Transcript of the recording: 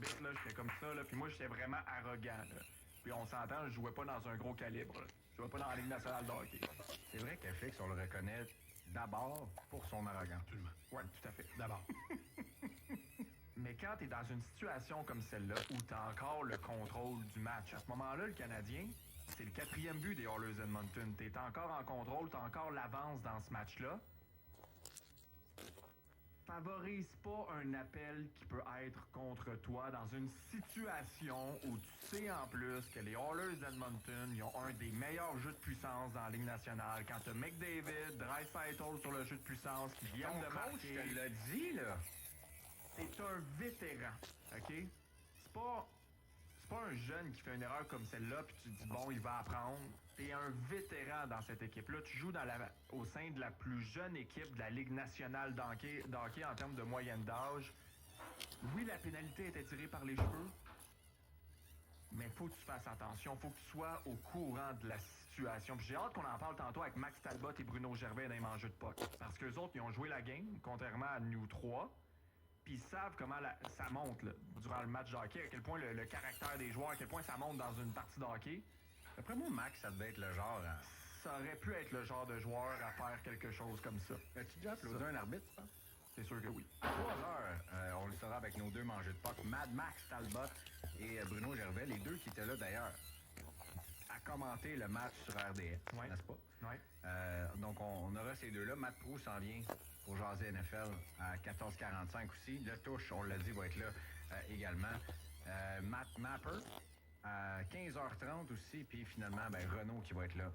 arbitre, là, j'étais comme ça, là, puis moi, j'étais vraiment arrogant, là. Puis on s'entend, je jouais pas dans un gros calibre, là. Je jouais pas dans la Ligue nationale de hockey. C'est vrai que Fix, on le reconnaît d'abord pour son arrogance. Absolument. Ouais, tout à fait. D'abord. Mais quand tu es dans une situation comme celle-là, où tu as encore le contrôle du match, à ce moment-là, le Canadien, c'est le 4e but des Oilers Edmonton. Tu es encore en contrôle, tu as encore l'avance dans ce match-là. Favorise pas un appel qui peut être contre toi dans une situation où tu sais en plus que les Oilers d'Edmonton, ils ont un des meilleurs jeux de puissance dans la Ligue nationale. Quand tu as McDavid, Draisaitl sur le jeu de puissance qui viennent de Coach marquer... te l'a dit, là. C'est un vétéran, OK? C'est pas un jeune qui fait une erreur comme celle-là puis tu te dis, bon, il va apprendre. T'es un vétéran dans cette équipe-là. Tu joues au sein de la plus jeune équipe de la Ligue nationale d'hockey en termes de moyenne d'âge. Oui, la pénalité était tirée par les cheveux, mais il faut que tu fasses attention. Il faut que tu sois au courant de la situation. Puis j'ai hâte qu'on en parle tantôt avec Max Talbot et Bruno Gervais dans les mangeux de puck. Parce qu'eux autres, ils ont joué la game, contrairement à nous trois. Puis ils savent comment ça monte là, durant le match de hockey, à quel point le caractère des joueurs, à quel point ça monte dans une partie de hockey. Après moi, Max, ça devait être le genre... Ça aurait pu être le genre de joueur à faire quelque chose comme ça. As-tu déjà applaudi un arbitre, tu penses? C'est sûr que oui. À 3 heures, on le saura avec nos deux mangeux de puck, Mad Max Talbot et Bruno Gervais, les deux qui étaient là d'ailleurs à commenter le match sur RDS, Ouais. n'est-ce pas? Oui. Donc on aura ces deux-là. Matt Proulx s'en vient pour jaser NFL à 14h45 aussi. Le touche, on l'a dit, va être là également. Matt Mapper à 15h30 aussi, puis finalement, Renaud qui va être là.